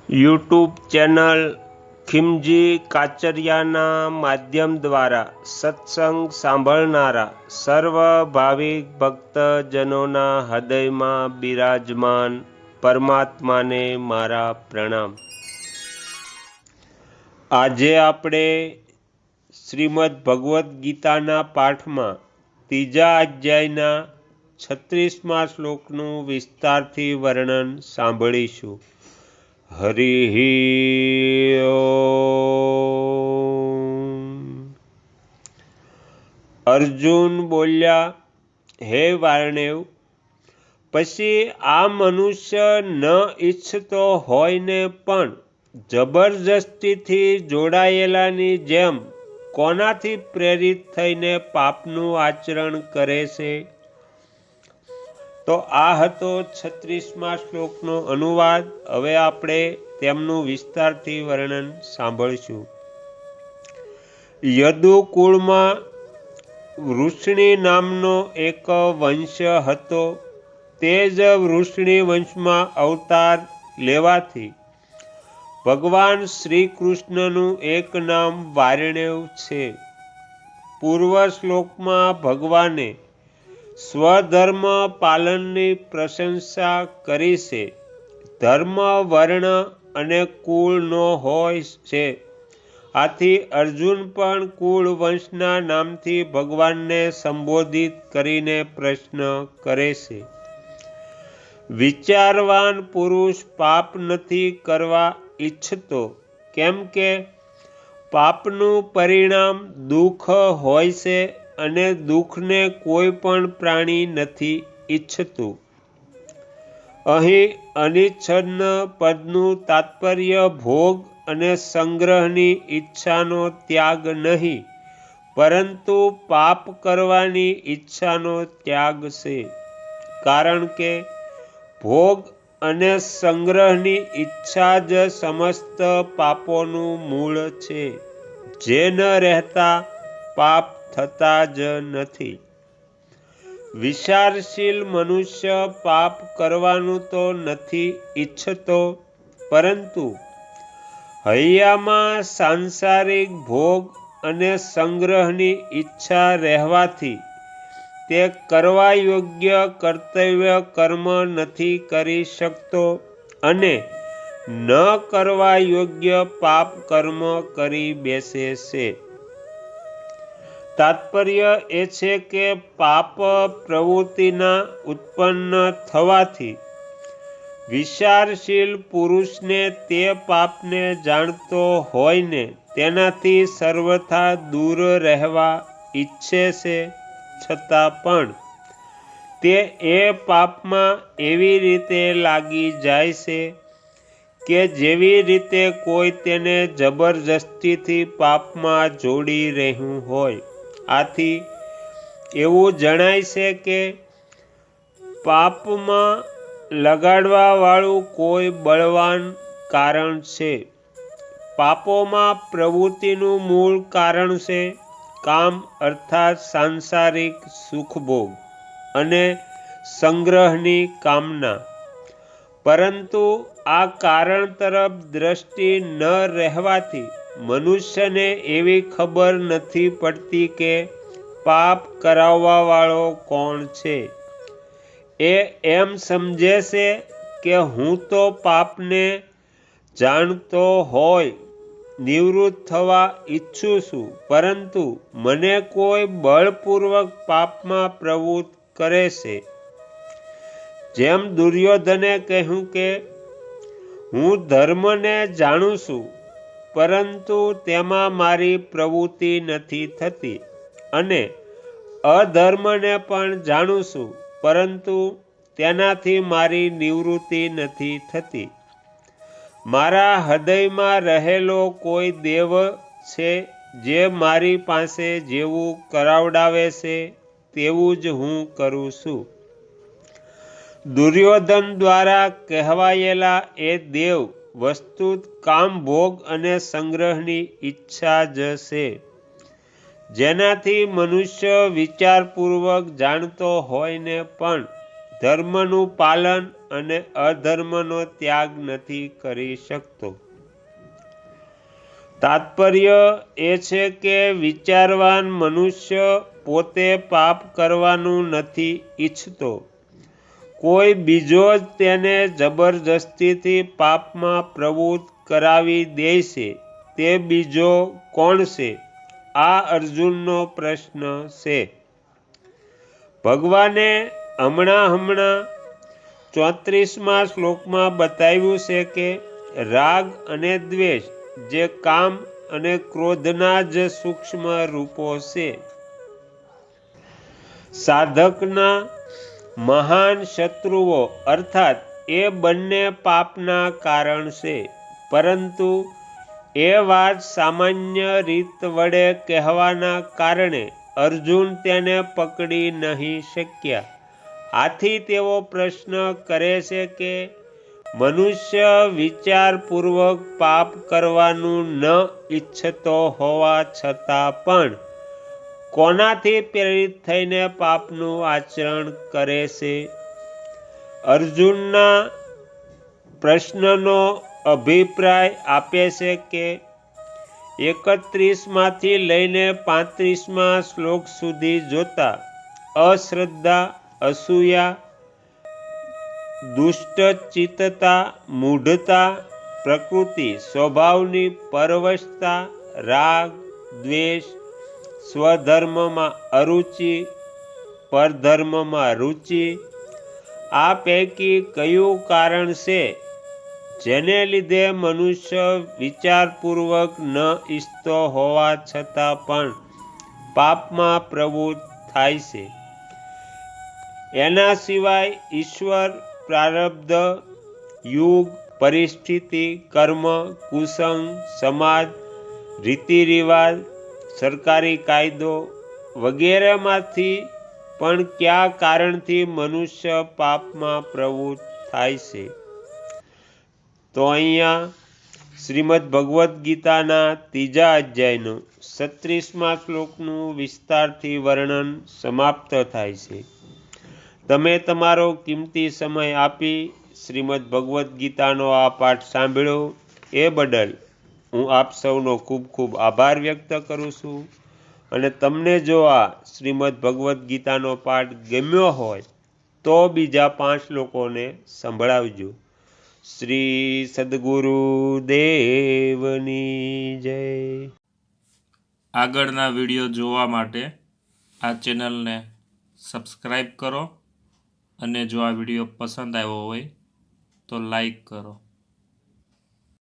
YouTube channel Khimji કાચરિયાના માધ્યમ દ્વારા સત્સંગ સાંભળનારા સર્વ ભાવિક ભક્તજનોના હૃદયમાં બિરાજમાન પરમાત્માને મારા પ્રણામ। આજે આપણે શ્રીમદ્ ભગવદ્ ગીતાના પાઠમાં ત્રીજા અધ્યાયના 36મા શ્લોકનું વિસ્તારથી વર્ણન સાંભળીશું। હરિ ઓમ। અર્જુન બોલ્યા, હે વાર્ણેય, પછી આ મનુષ્ય ન ઈચ્છતો હોય ને પણ જબરજસ્તીથી જોડાયેલાની જેમ કોનાથી પ્રેરિત થઈને પાપનું આચરણ કરે છે? તો આ હતો 36મા શ્લોકનો અનુવાદ। હવે આપણે તેમનું વિસ્તારથી વર્ણન સાંભળીશું। યદુકુળમાં વૃષ્ણિ નામનો એક વંશ હતો। તે જ વૃષ્ણિ વંશમાં અવતાર લેવાથી ભગવાન શ્રી કૃષ્ણનું એક નામ વાર્ણેય છે। પૂર્વ શ્લોકમાં ભગવાને સ્વધર્મ પાલનની પ્રશંસા કરી છે। ધર્મ વર્ણ અને કુળનો હોય છે। આથી અર્જુન પણ કુળ વંશના નામથી ભગવાનને સંબોધિત કરીને પ્રશ્ન કરે છે। વિચારવાન પુરુષ પાપ નથી કરવા ઈચ્છતો, કેમ કે પાપનું પરિણામ દુઃખ હોય છે અને દુઃખને કોઈ પણ પ્રાણી નથી ઈચ્છતું। અહીં અનિચ્છન્ન પદનું તાત્પર્ય ભોગ અને સંગ્રહની ઈચ્છાનો ત્યાગ નહીં, પરંતુ પાપ કરવાની ઈચ્છાનો ત્યાગ છે। કારણ કે ભોગ અને સંગ્રહની ઈચ્છા જ સમસ્ત પાપોનું મૂળ છે, જે ન રહેતા પાપ થતા જ નથી। વિચારશીલ મનુષ્ય પાપ કરવાનું તો નથી ઈચ્છતો, પરંતુ હૈયામાં સાંસારિક ભોગ અને સંગ્રહની ઈચ્છા રહેવાથી તે કરવા યોગ્ય કર્તવ્ય કર્મ નથી કરી શકતો અને ન કરવા યોગ્ય પાપ કર્મ કરી બેસે છે। તાત્પર્ય એ છે કે પાપ પ્રવૃત્તિના ઉત્પન્ન થવાથી વિચારશીલ પુરુષને તે પાપને જાણતો હોઈને તેનાથી સર્વથા દૂર રહેવા ઈચ્છે છે, છતાં પણ તે એ પાપમાં એવી રીતે લાગી જાય છે કે જેવી રીતે કોઈ તેને જબરજસ્તીથી પાપમાં જોડી રહ્યું હોય। આથી એવું જણાય છે કે પાપમાં લગાડવા વાળું કોઈ બળવાન કારણ છે। પાપોમાં પ્રવૃત્તિનું મૂળ કારણ છે કામ, અર્થાત સાંસારિક સુખભોગ અને સંગ્રહની કામના। પરંતુ આ કારણ તરફ દ્રષ્ટિ ન રહેવાથી મનુષ્યને એવી ખબર નથી પડતી કે પાપ કરાવવા વાળો કોણ છે। એ એમ સમજે છે કે હું તો પાપને જાણતો હોય નિવૃત્ત થવા ઈચ્છું છું, પરંતુ મને કોઈ બળપૂર્વક પાપમાં પ્રવૃત્ત કરે છે। જેમ દુર્યોધને કહ્યું કે હું ધર્મને જાણું છું, પરંતુ તેમાં મારી પ્રવૃત્તિ નથી થતી, અને અધર્મને પણ જાણું છું, પરંતુ તેનાથી મારી નિવૃત્તિ નથી થતી। મારા હૃદયમાં રહેલો કોઈ દેવ છે જે મારી પાસે જેવું કરાવડાવે છે તેવું જ હું કરું છું। દુર્યોધન દ્વારા કહેવાયેલા એ દેવ વસ્તુત કામ, ભોગ અને સંગ્રહની ઈચ્છા જ છે, જેનાથી મનુષ્ય વિચારપૂર્વક જાણતો હોઈને પણ ધર્મનું પાલન અને અધર્મનો ત્યાગ નથી કરી શકતો. તાત્પર્ય એ છે કે વિચારવાન મનુષ્ય પોતે પાપ કરવાનું નથી ઈચ્છતો. કોઈ બીજો જ તેને જબરજસ્તીથી પાપમાં પ્રવૃત્ત કરાવી દે છે. તે બીજો કોણ છે? આ અર્જુનનો પ્રશ્ન છે. ભગવાને હમણાં 34મા શ્લોકમાં બતાવ્યું છે કે રાગ અને દ્વેષ જે કામ અને ક્રોધના જ સૂક્ષ્મ રૂપો છે. સાધકના મહાન શત્રુઓ અર્થાત એ બંને પાપના કારણ છે. પરંતુ એ વાત સામાન્ય રીત વડે કહેવાના કારણે અર્જુન તેને પકડી નહીં શક્યા. આથી તેઓ પ્રશ્ન કરે છે કે મનુષ્ય વિચારપૂર્વક પાપ કરવાનું ન ઈચ્છતો હોવા છતાં પણ કોનાથી પ્રેરિત થઈને પાપનું આચરણ કરે છે? અર્જુનના પ્રશ્નનો અભિપ્રાય આપે છે કે 31માંથી લઈને 35મા શ્લોક સુધી જોતા અશ્રદ્ધા, અસૂયા, દુષ્ટચિત્તતા, મૂઢતા, પ્રકૃતિ સ્વભાવની પરવશતા, રાગ, દ્વેષ, સ્વધર્મમાં અરુચિ, પરધર્મમાં રુચિ, આ પૈકી કયું કારણ છે જેને લીધે મનુષ્ય વિચારપૂર્વક ન ઈચ્છતો હોવા છતાં પણ પાપમાં પ્રવૃત્ત થાય છે? એના સિવાય ઈશ્વર, પ્રારબ્ધ, યુગ, પરિસ્થિતિ, કર્મ, કુસંગ, સમાજ, રીતિરિવાજ, સરકારી કાયદો વગેરેમાંથી પણ કયા કારણથી મનુષ્ય પાપમાં પ્રવૃત્ત થાય છે? તો અહીંયા શ્રીમદ ભગવદ્ ગીતાના 3જા અધ્યાયનું 36મા શ્લોકનું વિસ્તારથી વર્ણન સમાપ્ત થાય છે. તમે તમારો કિંમતી સમય આપી શ્રીમદ ભગવદ્ ગીતાનો આ પાઠ સાંભળ્યો એ બદલ હું આપ સૌનો ખૂબ ખૂબ આભાર વ્યક્ત કરું છું. અને તમને જો આ શ્રીમદ ભગવદ્ ગીતાનો પાઠ ગમ્યો હોય તો બીજા 5 લોકોને સંભળાવજો. શ્રી સદ્ગુરુ દેવની જય. આગળના વિડીયો જોવા માટે આ ચેનલને સબસ્ક્રાઈબ કરો અને જો આ વિડીયો પસંદ આવ્યો હોય તો લાઈક કરો.